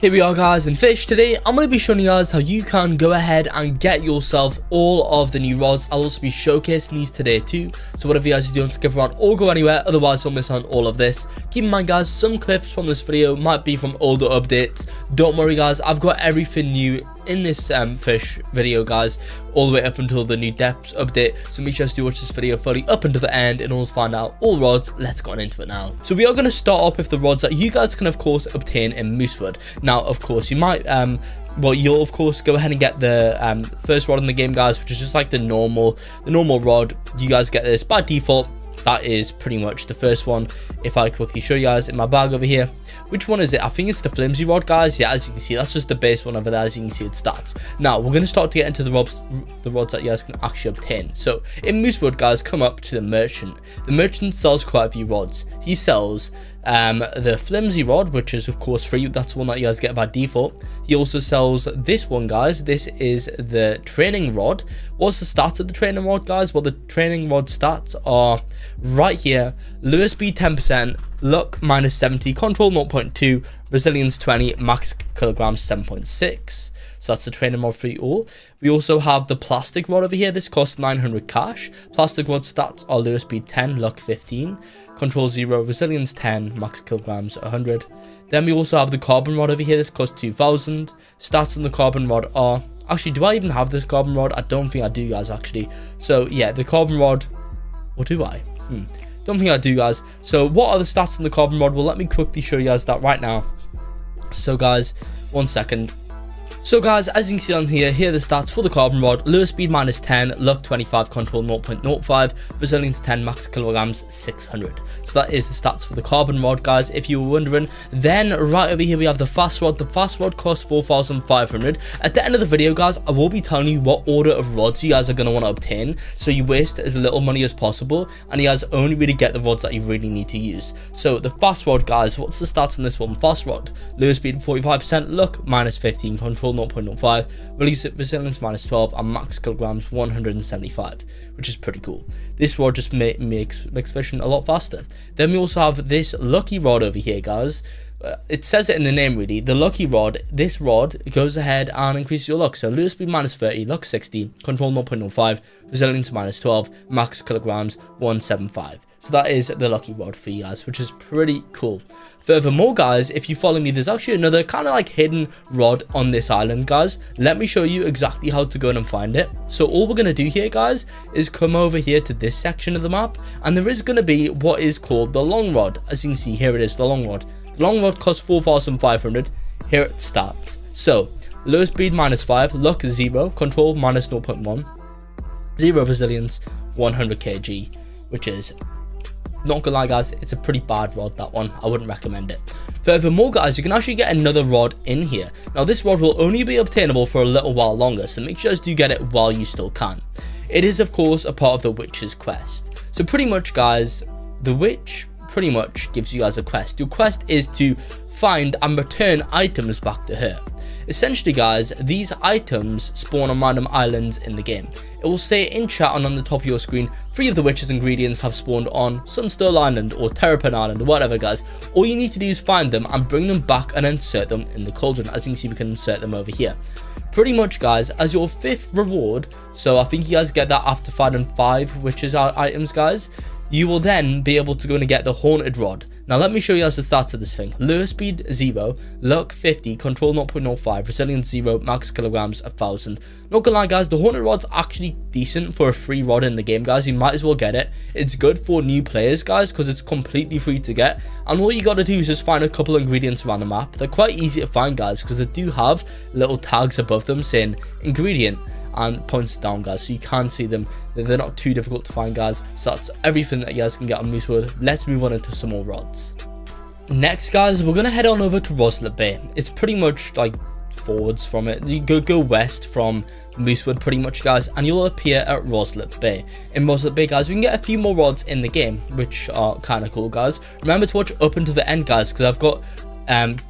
Here we are guys in Fisch. Today I'm going to be showing you guys how you can go ahead and get yourself all of the new rods. I'll also be showcasing these today too, so whatever you guys do, don't skip around or go anywhere, otherwise you'll miss on all of this. Keep in mind guys, some clips from this video might be from older updates. Don't worry guys, I've got everything new in this Fisch video guys, all the way up until the new depths update, so make sure to watch this video fully up until the end in order to find out all rods. Let's get into it now. So we are going to start off with the rods that you guys can of course obtain in Moosewood. Now of course you might well, you'll of course go ahead and get the first rod in the game guys, which is just like the normal rod. You guys get this by default. That is pretty much the first one. If I quickly show you guys in my bag over here, which one is it? I think it's the flimsy rod guys. Yeah, as you can see, that's just the base one over there. As you can see, it starts. Now we're going to start to get into the rods that you guys can actually obtain. So in Moosewood guys, come up to the merchant. The merchant sells quite a few rods. He sells the flimsy rod, which is of course free. That's the one that you guys get by default. He also sells this one guys. This is the training rod. What's the stats of the training rod guys? Well, the training rod stats are right here. Lure speed 10%, luck minus 70, control 0.2, resilience 20, max kilograms 7.6. So that's the training rod for you all. We also have the plastic rod over here. This costs 900 cash. Plastic rod stats are lure speed 10, luck 15, control 0, resilience 10, max kilograms 100. Then we also have the carbon rod over here. This costs 2000. Stats on the carbon rod are, actually, do I even have this carbon rod? I don't think I do guys actually. So yeah, the carbon rod, or do I? Don't think I do guys. So what are the stats on the carbon rod? Well, let me quickly show you guys that right now. So guys, 1 second. So guys, as you can see on here are the stats for the carbon rod. Lure speed minus 10, luck 25, control 0.05, resilience 10, max kilograms 600. So that is the stats for the carbon rod guys, if you were wondering. Then right over here we have the fast rod. The fast rod costs 4,500. At the end of the video guys, I will be telling you what order of rods you guys are going to want to obtain, so you waste as little money as possible and you guys only really get the rods that you really need to use. So the fast rod guys, what's the stats on this one? Fast rod, lure speed 45%, luck minus 15, control 0.05, release resilience minus 12, and max kilograms 175, which is pretty cool. This rod just makes fishing a lot faster. Then we also have this lucky rod over here guys. It says it in the name really, the lucky rod. This rod goes ahead and increases your luck. So lure speed minus 30, luck 60, control 0.05, resilience minus 12, max kilograms 175. So that is the lucky rod for you guys, which is pretty cool. Furthermore guys, if you follow me, there's actually another kind of like hidden rod on this island guys. Let me show you exactly how to go and find it. So all we're going to do here guys is come over here to this section of the map, and there is going to be what is called the long rod. As you can see, here it is, the long rod. The long rod costs 4,500. Here it starts. So lure speed minus 5, luck 0, control minus 0.1, 0 resilience, 100 kg, which is, not gonna lie guys, it's a pretty bad rod, that one. I wouldn't recommend it. Furthermore guys, you can actually get another rod in here. Now this rod will only be obtainable for a little while longer, so make sure you do get it while you still can. It is of course a part of the witch's quest. So pretty much guys, the witch pretty much gives you guys a quest. Your quest is to find and return items back to her. Essentially guys, these items spawn on random islands in the game. It will say in chat and on the top of your screen, 3 of the witch's ingredients have spawned on Sunken Island or Terrapin Island or whatever guys. All you need to do is find them and bring them back and insert them in the cauldron. As you can see, we can insert them over here. Pretty much guys, as your 5th reward, so I think you guys get that after finding 5 witches items guys, you will then be able to go and get the haunted rod. Now let me show you guys the stats of this thing. Lure speed 0, luck 50, control 0.05, resilience 0, max kilograms 1000. Not gonna lie guys, the haunted rod's actually decent for a free rod in the game guys. You might as well get it. It's good for new players guys because it's completely free to get, and all you gotta do is just find a couple of ingredients around the map. They're quite easy to find guys because they do have little tags above them saying ingredient and points down guys, so you can see them. They're not too difficult to find guys. So that's everything that you guys can get on Moosewood. Let's move on into some more rods. Next guys, we're gonna head on over to Roslit Bay. It's pretty much like forwards from it. You go west from Moosewood pretty much guys, and you'll appear at Roslit Bay. In Roslit Bay guys, we can get a few more rods in the game, which are kind of cool guys. Remember to watch up until the end guys, because I've got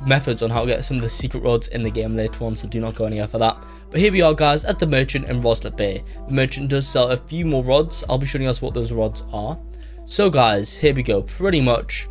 methods on how to get some of the secret rods in the game later on, so do not go anywhere for that. But here we are guys at the merchant in Roslit Bay. The merchant does sell a few more rods. I'll be showing you guys what those rods are. So guys, here we go. Pretty much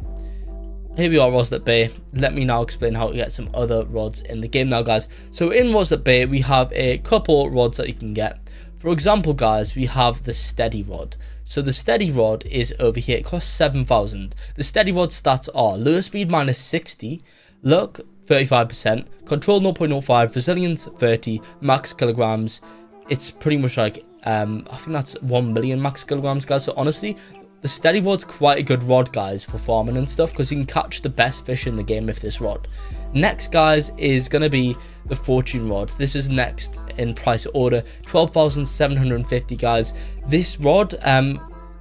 here we are, Roslit Bay. Let me now explain how to get some other rods in the game now, guys. So in Roslit Bay, we have a couple rods that you can get. For example, guys, we have the steady rod. So the steady rod is over here. It costs 7,000. The steady rod stats are lure speed minus 60, luck 35%, control 0.05, resilience 30, max kilograms. It's pretty much like I think that's 1 million max kilograms, guys. So honestly, the steady rod's quite a good rod, guys, for farming and stuff, because you can catch the best fish in the game with this rod. Next, guys, is going to be the fortune rod. This is next in price order, 12,750, guys. This rod,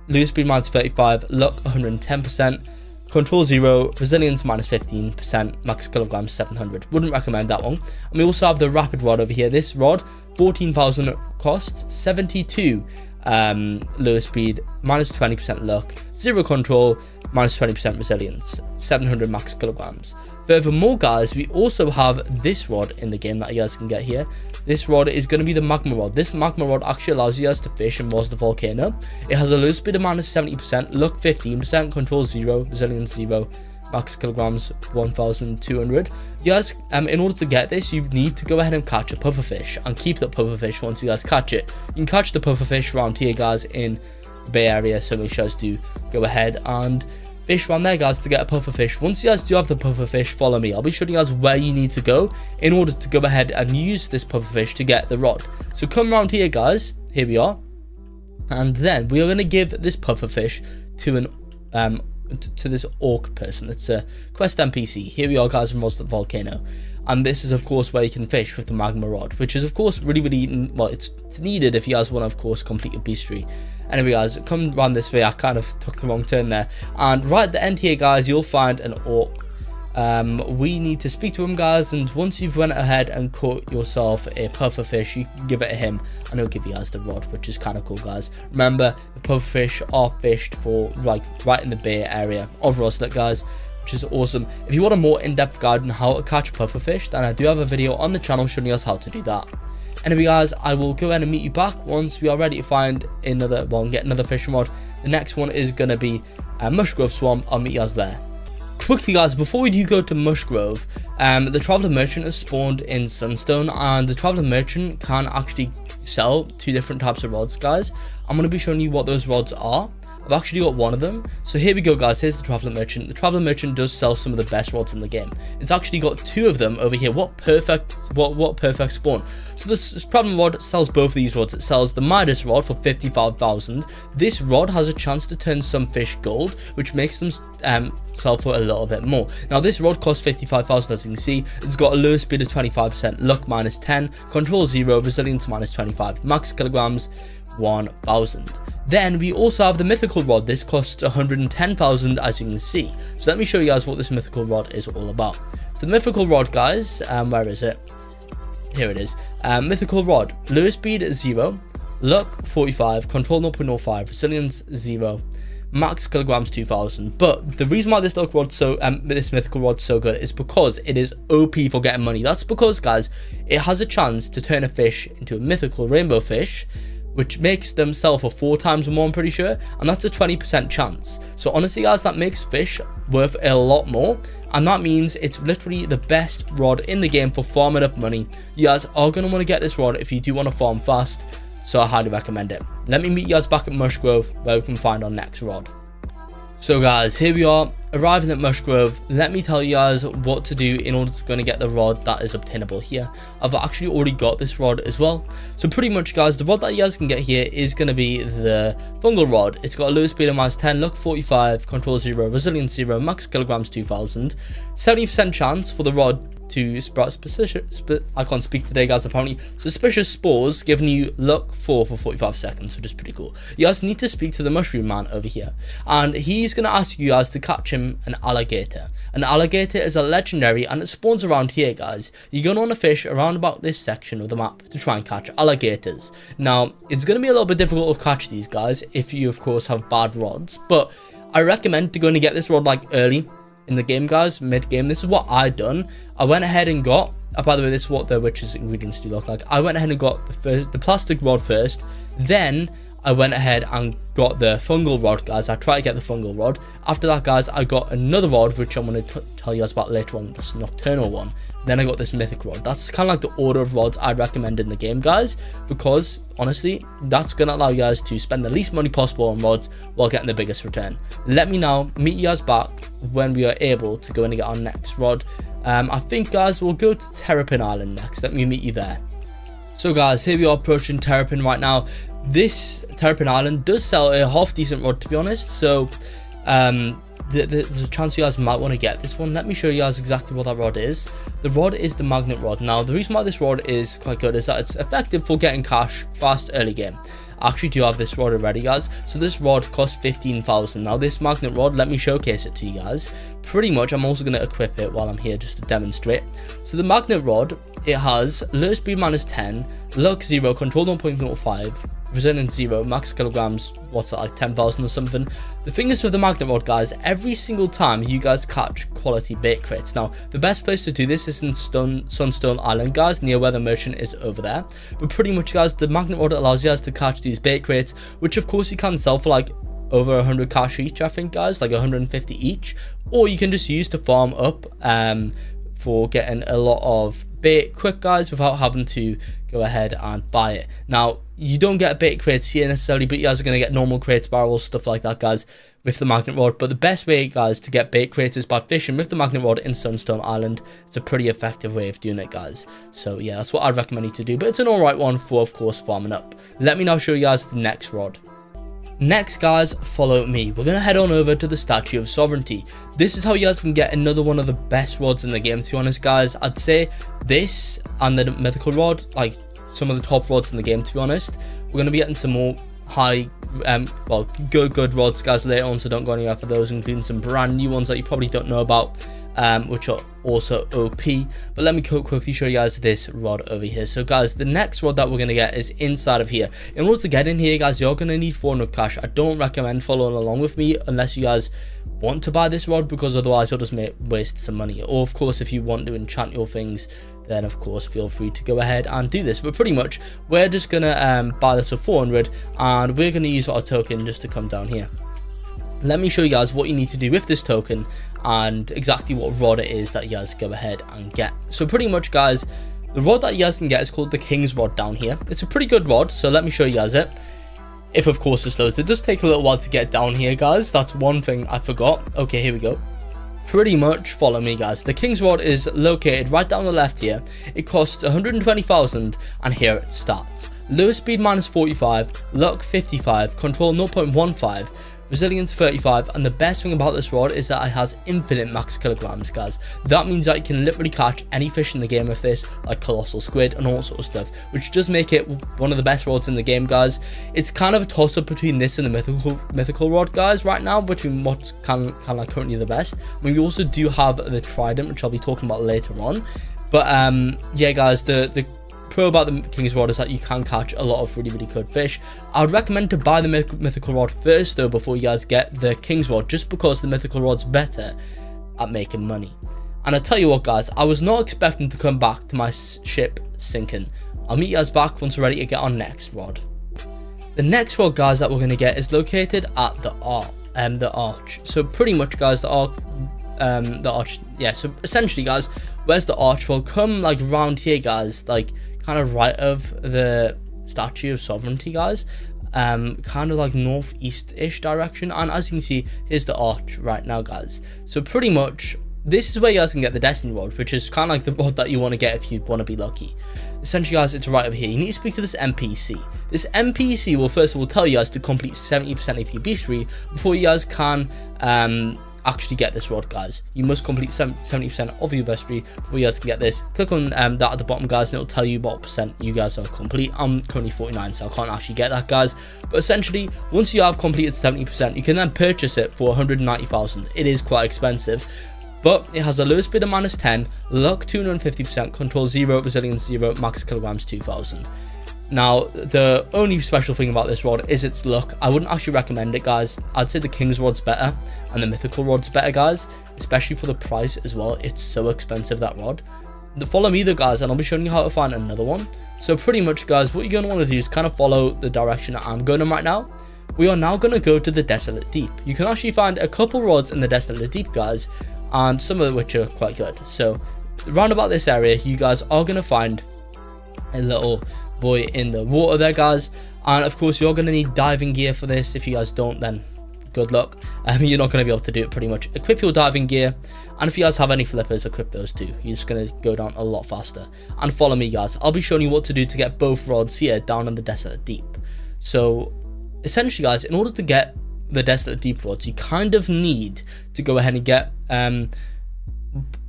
lure speed minus 35, luck 110%, control 0, resilience minus 15%, max kilograms 700. Wouldn't recommend that one. And we also have the rapid rod over here. This rod, 14,000 costs, 72 lure speed, minus 20% luck, 0 control, minus 20% resilience, 700 max kilograms. Furthermore, guys, we also have this rod in the game that you guys can get here. This rod is going to be the magma rod. This magma rod actually allows you guys to fish in the volcano. It has a lure speed of minus 70%, luck 15%, control 0, resilience 0, max kilograms 1,200. You guys, in order to get this, you need to go ahead and catch a pufferfish and keep that pufferfish once you guys catch it. You can catch the pufferfish around here, guys, in the Bay Area, so make sure you guys do go ahead and fish around there, guys, to get a pufferfish. Once you guys do have the pufferfish, follow me. I'll be showing you guys where you need to go in order to go ahead and use this pufferfish to get the rod. So come around here, guys. Here we are. And then we are going to give this pufferfish to an to this orc person. It's a quest NPC. Here we are, guys, in Roslit Volcano, and this is of course where you can fish with the magma rod, which is of course really well, it's needed if you guys want to of course complete your beastry. Anyway, guys, come around this way. I kind of took the wrong turn there, and right at the end here, guys, you'll find an orc. We need to speak to him, guys, and once you've went ahead and caught yourself a pufferfish, you can give it to him and he'll give you guys the rod, which is kind of cool, guys. Remember, the pufferfish are fished for like right in the Bay Area of Roslit, guys, which is awesome. If you want a more in-depth guide on how to catch pufferfish, then I do have a video on the channel showing you guys how to do that. Anyway, guys, I will go ahead and meet you back once we are ready to find another one, get another fishing rod. The next one is going to be Mushgrove Swamp. I'll meet you guys there. Quickly, guys, before we do go to Mushgrove, the Traveler Merchant is spawned in Sunstone, and the Traveler Merchant can actually sell 2 different types of rods, guys. I'm going to be showing you what those rods are. I've actually got one of them. So here we go, guys. Here's the Traveler Merchant. The Traveler Merchant does sell some of the best rods in the game. It's actually got 2 of them over here. What perfect spawn. So this Traveler Rod sells both of these rods. It sells the Midas rod for 55,000. This rod has a chance to turn some fish gold, which makes them sell for a little bit more. Now this rod costs 55,000, as you can see. It's got a lure speed of 25%, luck minus 10, control 0, resilience minus 25, max kilograms 1,000. Then we also have the mythical rod. This costs 110,000, as you can see. So let me show you guys what this mythical rod is all about. So the mythical rod, guys, where is it? Here it is. Mythical rod, lure speed 0, luck 45, control 0.05, resilience 0, max kilograms 2,000. But the reason why this mythical rod's so good is because it is OP for getting money. That's because, guys, it has a chance to turn a fish into a mythical rainbow fish, which makes them sell for 4 times more, I'm pretty sure, and that's a 20% chance. So honestly, guys, that makes fish worth a lot more, and that means it's literally the best rod in the game for farming up money. You guys are going to want to get this rod if you do want to farm fast, so I highly recommend it. Let me meet you guys back at Mushgrove, where we can find our next rod. So guys, here we are, arriving at Mushgrove. Let me tell you guys what to do in order to get the rod that is obtainable here. I've actually already got this rod as well. So pretty much, guys, the rod that you guys can get here is going to be the fungal rod. It's got a lure speed of minus 10, luck 45, control 0, resilience 0, max kilograms 2,000, 70% chance for the rod to sprout I can't speak today, guys, apparently. Suspicious spores, giving you luck 4 for 45 seconds, which is pretty cool. You guys need to speak to the mushroom man over here, and he's going to ask you guys to catch him an alligator. An alligator is a legendary, and it spawns around here, guys. You're going to want to fish around about this section of the map to try and catch alligators. Now, it's going to be a little bit difficult to catch these guys if you, of course, have bad rods, but I recommend to go and get this rod like early in the game, guys, mid-game. This is what I done. I went ahead and got, by the way, this is what the witch's ingredients do look like. I went ahead and got the plastic rod first, then I went ahead and got the fungal rod, guys. I tried to get the fungal rod. After that, guys, I got another rod, which I'm going to tell you guys about later on, this nocturnal one. Then I got this mythic rod. That's kind of like the order of rods I'd recommend in the game, guys, because honestly, that's going to allow you guys to spend the least money possible on rods while getting the biggest return. Let me now meet you guys back when we are able to go in and get our next rod. I think, guys, we'll go to Terrapin Island next. Let me meet you there. So, guys, here we are approaching Terrapin right now. This Terrapin Island does sell a half decent rod, to be honest. So there's a chance you guys might want to get this one. Let me show you guys exactly what that rod is. The rod is the magnet rod. Now, the reason why this rod is quite good is that it's effective for getting cash fast early game. I actually do have this rod already, guys. So this rod costs 15,000. Now, this magnet rod, let me showcase it to you guys. Pretty much, I'm also going to equip it while I'm here just to demonstrate. So the magnet rod, it has low speed -10, luck 0, control 1.05, resilience 0, max kilograms, what's that, like 10,000 or something. The thing is with the magnet rod, guys, every single time you guys catch quality bait crates. Now, the best place to do this is in Sunstone Island, guys, near where the merchant is over there. But pretty much, guys, the magnet rod allows you guys to catch these bait crates, which of course you can sell for like over 100 cash each, I think, guys, like 150 each, or you can just use to farm up for getting a lot of bait quick, guys, without having to go ahead and buy it. Now, you don't get bait crates here necessarily, but you guys are going to get normal crates, barrels, stuff like that, guys, with the magnet rod. But the best way, guys, to get bait crates is by fishing with the magnet rod in Sunstone Island. It's a pretty effective way of doing it, guys. So yeah, that's what I'd recommend you to do, but it's an alright one for, of course, farming up. Let me now show you guys the next rod. Next, guys, follow me. We're going to head on over to the Statue of Sovereignty. This is how you guys can get another one of the best rods in the game, to be honest, guys. I'd say this and the mythical rod, like some of the top rods in the game, to be honest. We're going to be getting some more high, well, good rods, guys, later on, so don't go anywhere for those, including some brand new ones that you probably don't know about, which are also OP. But let me quickly show you guys this rod over here. So, guys, the next rod that we're going to get is inside of here. In order to get in here, guys, you're going to need 400 cash. I don't recommend following along with me unless you guys want to buy this rod, because otherwise you'll just waste some money. Or, of course, if you want to enchant your things, then of course feel free to go ahead and do this. But pretty much we're just gonna buy this for 400, and we're gonna use our token just to come down here. Let me show you guys what you need to do with this token and exactly what rod it is that you guys go ahead and get. So pretty much, guys, the rod that you guys can get is called the King's Rod down here. It's a pretty good rod, so let me show you guys it. If of course it's loads, it does take a little while to get down here, guys. That's one thing I forgot. Okay, here we go. Pretty much follow me, guys. The King's Rod is located right down the left here. It costs 120,000, and here it starts. Low speed -45, luck 55, control 0.15, resilience 35, and the best thing about this rod is that it has infinite max kilograms, guys. That means that you can literally catch any fish in the game with this, like colossal squid and all sorts of stuff, which does make it one of the best rods in the game, guys. It's kind of a toss-up between this and the mythical rod, guys, right now, between what's kind of like currently the best. I mean, we also do have the trident, which I'll be talking about later on. But yeah, guys, the pro about the King's Rod is that you can catch a lot of really good fish. I would recommend to buy the mythical rod first, though, before you guys get the King's Rod, just because the mythical rod's better at making money. And I tell you what, guys, I was not expecting to come back to my ship sinking. I'll meet you guys back once we're ready to get our next rod. The next rod, guys, that we're going to get is located at the arch. So pretty much, guys, the arch, yeah, so essentially, guys, where's the arch? Well, come like around here, guys, like kind of right of the Statue of Sovereignty, guys, kind of like northeast-ish direction, and as you can see, here's the arch right now, guys. So pretty much this is where you guys can get the Destiny rod, which is kind of like the rod that you want to get if you want to be lucky. Essentially, guys, it's right over here. You need to speak to this NPC. This NPC will first of all tell you guys to complete 70% of your beastry before you guys can actually get this rod, guys. You must complete 70% of your beastry before you guys can get this. Click on that at the bottom, guys, and it'll tell you what percent you guys are complete. I'm currently 49, so I can't actually get that, guys. But essentially, once you have completed 70%, you can then purchase it for 190,000. It is quite expensive, but it has a low speed of -10, luck 250%, control 0, resilience 0, max kilograms 2,000. Now, the only special thing about this rod is its luck. I wouldn't actually recommend it, guys. I'd say the King's Rod's better and the mythical rod's better, guys, especially for the price as well. It's so expensive, that rod. follow me though, guys, and I'll be showing you how to find another one. So pretty much, guys, what you're going to want to do is kind of follow the direction that I'm going in right now. We are now going to go to the Desolate Deep. You can actually find a couple rods in the Desolate Deep, guys, and some of which are quite good. So around about this area, you guys are going to find a little boy in the water there, guys. And of course, you're going to need diving gear for this. If you guys don't, then good luck. You're not going to be able to do it pretty much. Equip your diving gear, and if you guys have any flippers, equip those too. You're just going to go down a lot faster. And follow me, guys. I'll be showing you what to do to get both rods here down in the Desolate Deep. So essentially, guys, in order to get the Desolate Deep rods, you kind of need to go ahead and get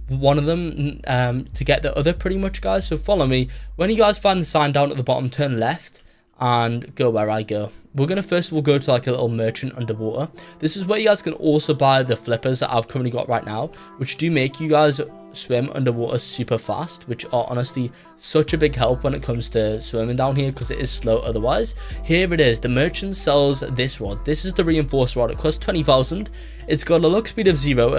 one of them to get the other, pretty much, guys. So follow me. When you guys find the sign down at the bottom, turn left and go where I go. We're gonna first of all go to like a little merchant underwater. This is where you guys can also buy the flippers that I've currently got right now, which do make you guys swim underwater super fast, which are honestly such a big help when it comes to swimming down here, because it is slow otherwise. Here it is. The merchant sells this rod. This is the reinforced rod. It costs 20,000. It's got a luck speed of 0,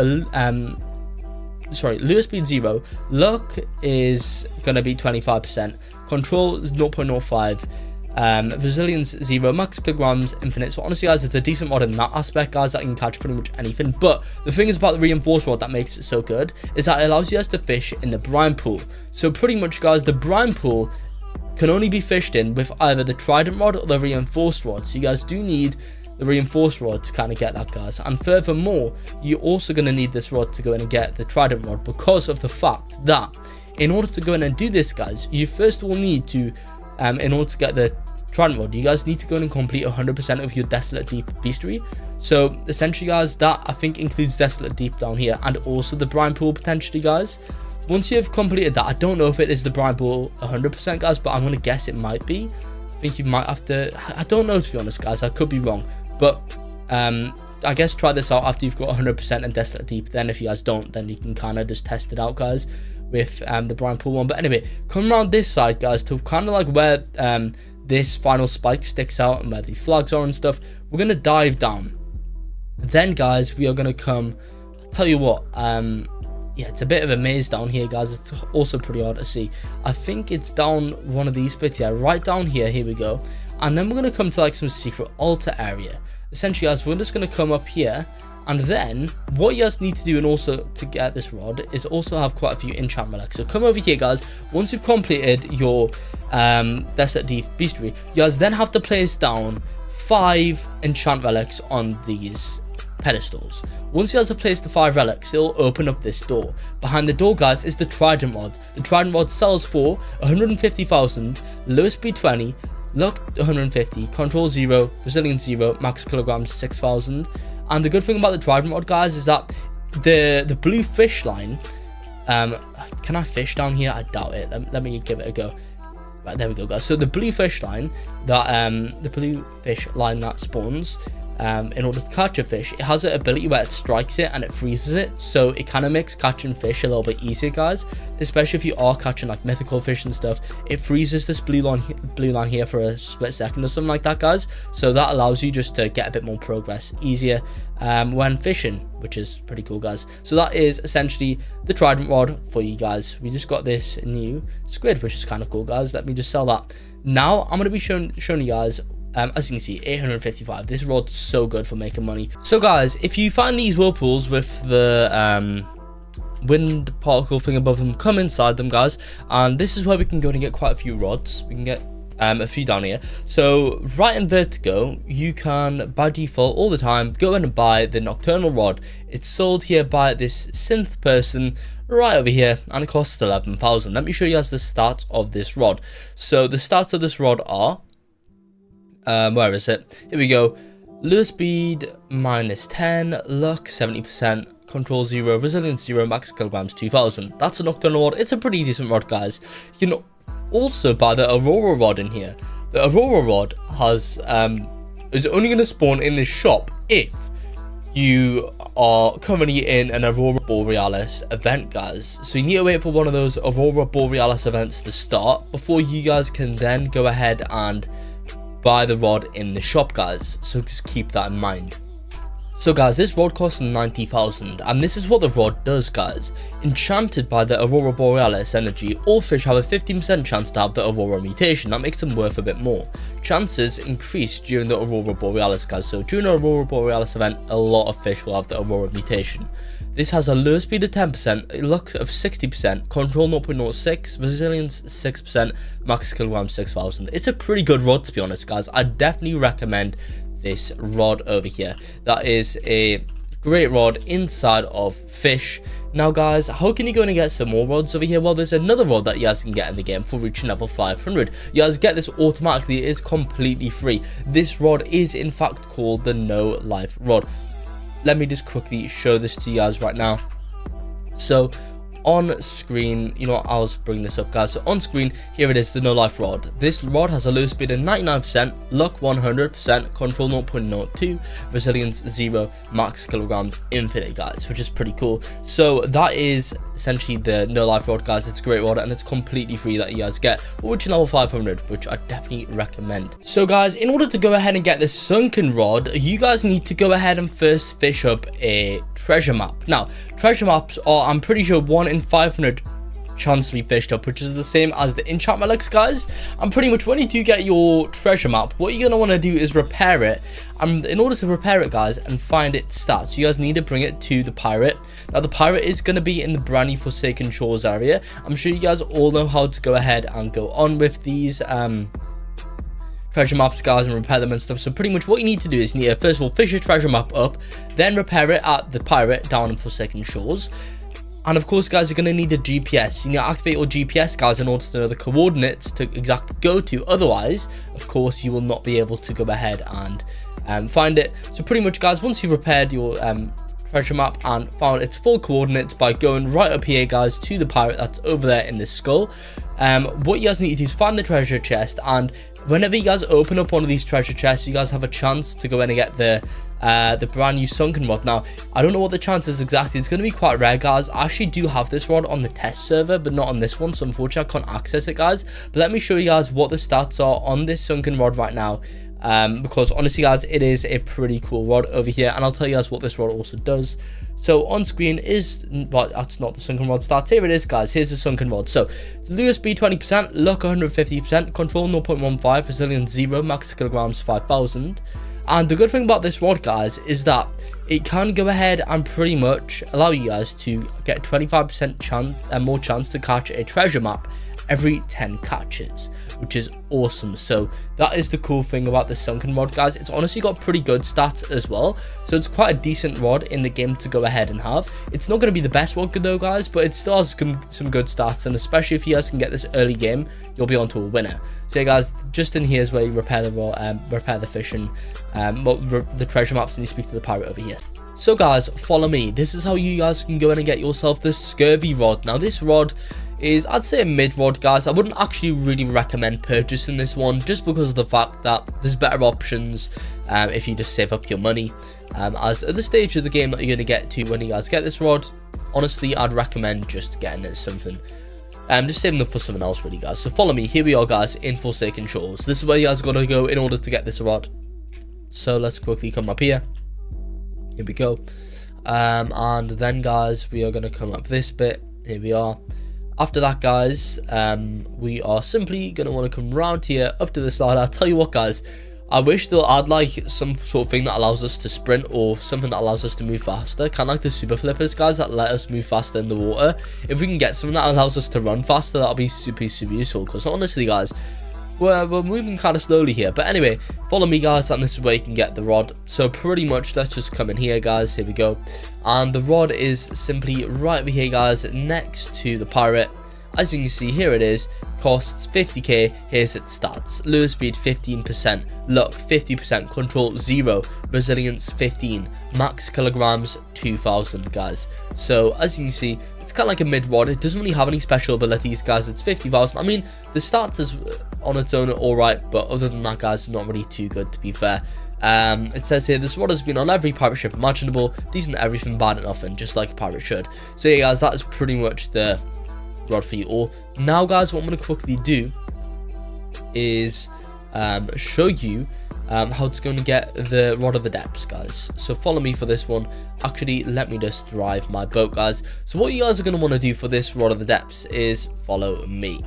lure speed 0, luck is gonna be 25%, control is 0.05, resilience 0, max kilograms infinite. So honestly, guys, it's a decent rod in that aspect, guys, that can catch pretty much anything. But the thing is about the reinforced rod that makes it so good is that it allows you guys to fish in the brine pool. So pretty much, guys, the brine pool can only be fished in with either the trident rod or the reinforced rod. So you guys do need the reinforced rod to kind of get that, guys. And furthermore, you're also going to need this rod to go in and get the trident rod, because of the fact that in order to go in and do this, guys, you first will need to in order to get the trident rod, you guys need to go in and complete 100% of your Desolate Deep bestiary. So essentially, guys, that I think includes Desolate Deep down here and also the brine pool potentially, guys. Once you've completed that, I don't know if it is the brine pool 100%, guys, but I'm going to guess it might be. I think you might have to, I don't know, to be honest, guys, I could be wrong. But I guess try this out after you've got 100% in Desolate Deep. Then if you guys don't, then you can kind of just test it out, guys, with the brine pool one. But anyway, come around this side, guys, to kind of like where this final spike sticks out and where these flags are and stuff. We're going to dive down. Then, guys, we are going to come, I'll tell you what, yeah, it's a bit of a maze down here, guys. It's also pretty hard to see. I think it's down one of these bits, yeah, right down here. Here we go. And then we're going to come to like some secret altar area. Essentially, guys, we're just going to come up here, and then what you guys need to do, and also to get this rod, is also have quite a few enchant relics. So come over here, guys. Once you've completed your Desolate Deep bestiary, you guys then have to place down 5 enchant relics on these pedestals. Once you guys have placed the 5 relics, it'll open up this door. Behind the door, guys, is the trident rod. The trident rod sells for 150,000, low speed 20, luck 150, control 0, resilience 0, max kilograms 6,000. And the good thing about the trident rod, guys, is that the blue fish line, can I fish down here? I doubt it. Let me give it a go. Right, there we go, guys. So the blue fish line that that spawns, in order to catch a fish, it has an ability where it strikes it and it freezes it, so it kind of makes catching fish a little bit easier, guys, especially if you are catching like mythical fish and stuff. It freezes this blue line here for a split second or something like that, guys, so that allows you just to get a bit more progress easier when fishing, which is pretty cool, guys. So that is essentially the trident rod for you guys. We just got this new squid, which is kind of cool, guys. Let me just sell that. Now I'm going to be showing you guys, as you can see, 855. This rod's so good for making money. So, guys, if you find these whirlpools with the wind particle thing above them, come inside them, guys, and this is where we can go and get quite a few rods. We can get a few down here. So right in Vertigo, you can by default all the time go in and buy the nocturnal rod. It's sold here by this synth person right over here, and it costs 11,000. Let me show you guys the stats of this rod. So the stats of this rod are, where is it? Here we go. Lure speed -10, luck 70%, control 0, resilience 0, max kilograms 2,000. That's a nocturnal rod. It's a pretty decent rod, guys. You can also buy the aurora rod in here. The aurora rod has is only going to spawn in this shop if you are currently in an aurora borealis event, guys. So you need to wait for one of those aurora borealis events to start before you guys can then go ahead and buy the rod in the shop, guys. So just keep that in mind. So guys, this rod costs 90,000, and this is what the rod does, guys. Enchanted by the aurora borealis energy, all fish have a 15% chance to have the aurora mutation. That makes them worth a bit more. Chances increase during the aurora borealis, guys. So during the aurora borealis event, a lot of fish will have the aurora mutation. This has a lure speed of 10%, luck of 60%, control 0.06, resilience 6%, max kilogram 6,000. It's a pretty good rod, to be honest, guys. I definitely recommend this rod over here. That is a great rod inside of Fish. Now guys, how can you go and get some more rods over here? Well, there's another rod that you guys can get in the game for reaching level 500. You guys get this automatically. It is completely free. This rod is in fact called the no life rod. Let me just quickly show this to you guys right now. So on screen, you know, I'll just bring this up, guys. So on screen, here it is, the no life rod. This rod has a lure speed of 99%, luck 100%, control 0.02, resilience 0, max kilograms infinite, guys, which is pretty cool. So that is essentially the no life rod, guys. It's a great rod and it's completely free that you guys get, which is level 500, which I definitely recommend. So guys, in order to go ahead and get this sunken rod, you guys need to go ahead and first fish up a treasure map. Now, treasure maps are, I'm pretty sure, 1 in 500 chance to be fished up, which is the same as the enchant relics, guys. And pretty much when you do get your treasure map, what you're going to want to do is repair it. And in order to repair it, guys, and find its stats, you guys need to bring it to the pirate. Now, the pirate is going to be in the brand new Forsaken Shores area. I'm sure you guys all know how to go ahead and go on with these treasure maps, guys, and repair them and stuff. So pretty much what you need to do is you need to first of all fish your treasure map up, then repair it at the pirate down in Forsaken Shores. And of course, guys, you're going to need a GPS. You need to activate your GPS, guys, in order to know the coordinates to exactly go to. Otherwise, of course, you will not be able to go ahead and find it. So pretty much, guys, once you've repaired your treasure map and found its full coordinates by going right up here, guys, to the pirate that's over there in the skull, what you guys need to do is find the treasure chest. And whenever you guys open up one of these treasure chests, you guys have a chance to go in and get the brand new sunken rod. Now, I don't know what the chance is exactly. It's going to be quite rare, guys. I actually do have this rod on the test server, but not on this one, so unfortunately I can't access it, guys. But let me show you guys what the stats are on this sunken rod right now, because honestly, guys, it is a pretty cool rod over here, and I'll tell you guys what this rod also does. So on screen is, well, that's not the sunken rod stats. Here it is, guys. Here's the sunken rod. So lure speed 20%, luck 150%, control 0.15, resilience 0, max kilograms 5,000. And the good thing about this rod, guys, is that it can go ahead and pretty much allow you guys to get 25% chance and more chance to catch a treasure map every 10 catches, which is awesome. So that is the cool thing about the sunken rod, guys. It's honestly got pretty good stats as well, so it's quite a decent rod in the game to go ahead and have. It's not going to be the best rod though, guys, but it still has some good stats, and especially if you guys can get this early game, you'll be onto a winner. So yeah, guys, just in here is where you repair the rod, repair the fish and the treasure maps, and you speak to the pirate over here. So guys, follow me. This is how you guys can go in and get yourself the Scurvy rod. Now, this rod is, I'd say, a mid rod, guys. I wouldn't actually really recommend purchasing this one, just because of the fact that there's better options if you just save up your money. As at the stage of the game that you're going to get to when you guys get this rod, honestly, I'd recommend just getting it something. Just saving them for something else, really, guys. So follow me. Here we are, guys, in Forsaken Shores. This is where you guys got to go in order to get this rod. So let's quickly come up here. Here we go. And then, guys, we are going to come up this bit. Here we are. After that, guys, we are simply going to want to come around here up to the side. I'll tell you what, guys, I wish they'll add like some sort of thing that allows us to sprint, or something that allows us to move faster, kind of like the super flippers, guys, that let us move faster in the water. If we can get something that allows us to run faster, that'll be super useful, because honestly, guys, we're moving kind of slowly here. But anyway, follow me, guys, and this is where you can get the rod. So pretty much, let's just come in here, guys. Here we go. And the rod is simply right over here, guys, next to the pirate. As you can see, here it is. Costs 50k. Here's its stats: lure speed 15%, luck 50%, control 0, resilience 15, max kilograms 2,000, guys. So as you can see, it's kind of like a mid rod. It doesn't really have any special abilities, guys. It's 50,000. I mean, the stats is on its own are alright, but other than that, guys, not really too good, to be fair. It says here, this rod has been on every pirate ship imaginable, decent at everything, bad at nothing, just like a pirate should. So yeah, guys, that is pretty much the rod for you all. Now, guys, what I'm going to quickly do is show you how it's going to get the Rod of the Depths, guys. So follow me for this one. Actually, let me just drive my boat, guys. So what you guys are going to want to do for this Rod of the Depths is follow me.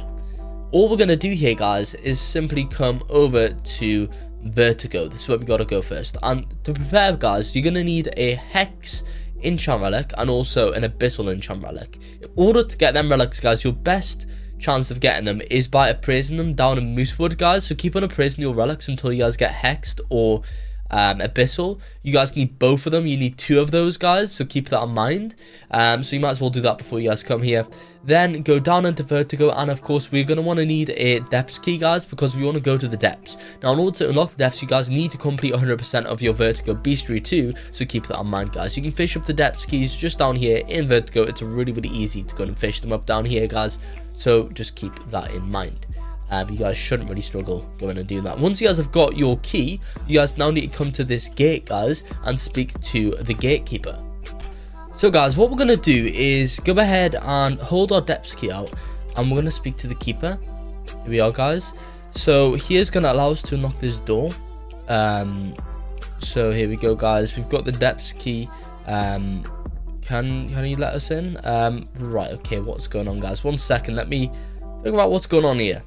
All we're going to do here, guys, is simply come over to Vertigo. This is where we got to go first. And to prepare, guys, you're going to need a Hex enchant relic and also an Abyssal enchant relic. In order to get them relics, guys, your best chance of getting them is by appraising them down in Moosewood, guys. So keep on appraising your relics until you guys get Hexed or Abyssal. You guys need both of them. You need 2 of those, guys, so keep that in mind. So you might as well do that before you guys come here. Then go down into Vertigo, and of course we're going to want to need a depths key, guys, because we want to go to the depths. Now in order to unlock the depths, you guys need to complete 100% of your Vertigo beastry too, so keep that in mind, guys. You can fish up the depths keys just down here in Vertigo. It's really easy to go and fish them up down here, guys, so just keep that in mind. You guys shouldn't really struggle going and doing that. Once you guys have got your key, you guys now need to come to this gate, guys, and speak to the gatekeeper. So guys, what we're going to do is go ahead and hold our depths key out, and we're going to speak to the keeper. Here we are, guys. So here's going to allow us to unlock this door. So here we go, guys. We've got the depths key. Can you let us in? Right, okay, what's going on, guys? 1 second, let me figure out what's going on here.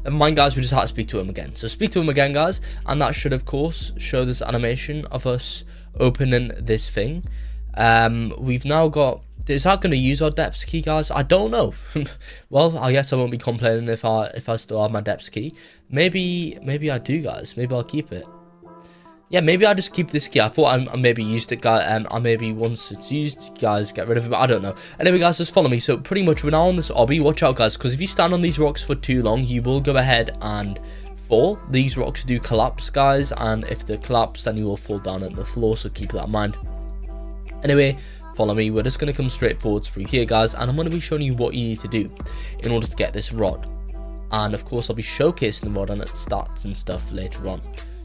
Never mind, guys, we just had to speak to him again. So speak to him again, guys, and that should, of course, show this animation of us opening this thing. We've now got... Is that going to use our depths key, guys? I don't know. Well, I guess I won't be complaining if I still have my depths key. Maybe I do, guys. Maybe I'll keep it. Yeah, maybe I'll just keep this key. I thought I maybe used it, guys. I maybe once it's used, guys, get rid of it, but I don't know. Anyway, guys, just follow me. So pretty much we're now on this obby. Watch out, guys, because if you stand on these rocks for too long, you will go ahead and fall. These rocks do collapse, guys, and if they collapse, then you will fall down at the floor, so keep that in mind. Anyway, follow me. We're just going to come straight forwards through here, guys, and I'm going to be showing you what you need to do in order to get this rod. And of course, I'll be showcasing the rod and its stats and stuff later on.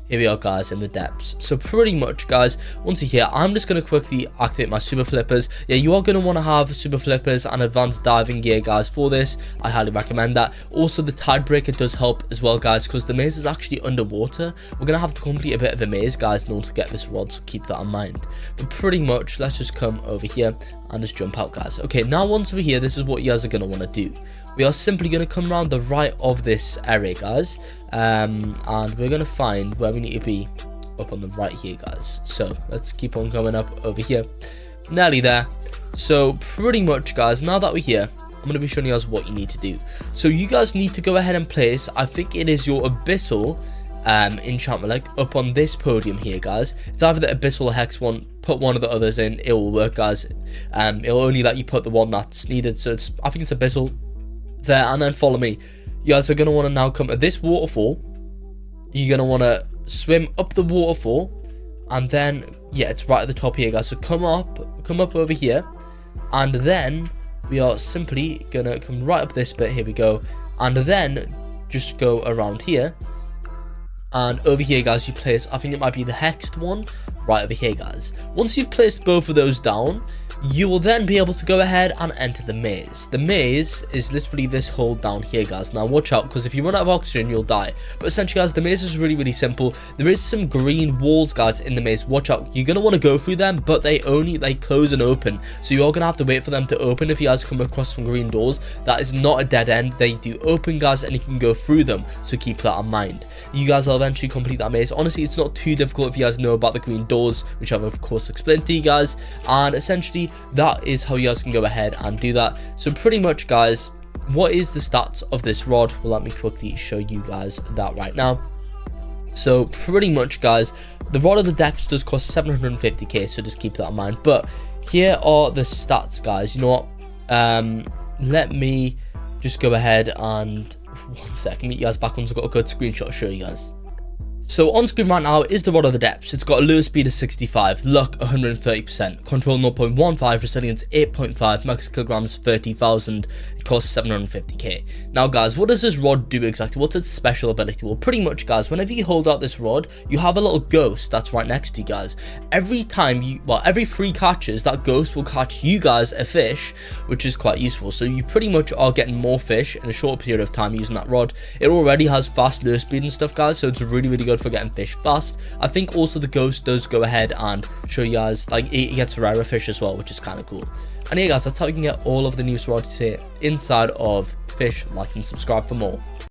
Here we are, guys, in the depths. So pretty much, guys, once you're here, I'm just going to quickly activate my super flippers. Yeah, you are going to want to have super flippers and advanced diving gear, guys, for this. I highly recommend that. Also, the tide breaker does help as well, guys, because the maze is actually underwater. We're going to have to complete a bit of a maze, guys, in order to get this rod, so keep that in mind. But pretty much, let's just come over here and just jump out, guys. Okay, now once we're here, this is what you guys are going to want to do. We are simply going to come around the right of this area, guys, and we're going to find where we need to be up on the right here, guys. So let's keep on going up over here. Nearly there. So pretty much, guys, now that we're here, I'm going to be showing you guys what you need to do. So you guys need to go ahead and place, I think it is your Abyssal enchant relic up on this podium here, guys. It's either the Abyssal or Hex one. Put one of the others in, it will work, guys. It'll only let you put the one that's needed, so it's, I think it's Abyssal there. And then follow me. You guys are going to want to now come to this waterfall. You're going to want to swim up the waterfall, and then, yeah, it's right at the top here, guys. So come up over here, and then we are simply going to come right up this bit. Here we go. And then just go around here. And over here, guys, you place, I think it might be the hexed one right over here, guys. Once you've placed both of those down, you will then be able to go ahead and enter the maze. The maze is literally this hole down here, guys. Now watch out, because if you run out of oxygen, you'll die. But essentially, guys, the maze is really simple. There is some green walls, guys, in the maze. Watch out. You're going to want to go through them, but they close and open. So you're going to have to wait for them to open if you guys come across some green doors. That is not a dead end. They do open, guys, and you can go through them. So keep that in mind. You guys will eventually complete that maze. Honestly, it's not too difficult if you guys know about the green doors, which I've, of course, explained to you guys. And essentially, that is how you guys can go ahead and do that. So pretty much, guys, what is the stats of this rod? Well, let me quickly show you guys that right now. So pretty much, guys, the Rod of the Depths does cost 750k, so just keep that in mind. But here are the stats, guys. You know what? Let me just go ahead and 1 second, meet you guys back once I've got a good screenshot to show you guys. So on screen right now is the Rod of the Depths. It's got a lure speed of 65, luck 130%, control 0.15, resilience 8.5, max kilograms 30,000. It costs 750k. Now, guys, what does this rod do exactly? What's its special ability? Well, pretty much, guys, whenever you hold out this rod, you have a little ghost that's right next to you, guys. Every time you, well, every 3 catches, that ghost will catch you guys a fish, which is quite useful. So you pretty much are getting more fish in a short period of time using that rod. It already has fast lure speed and stuff, guys, so it's really good good for getting fish fast. I think also the ghost does go ahead and show you guys, like, it gets rarer fish as well, which is kind of cool. And yeah guys, that's how you can get all of the new sororities here inside of Fisch. Like and subscribe for more.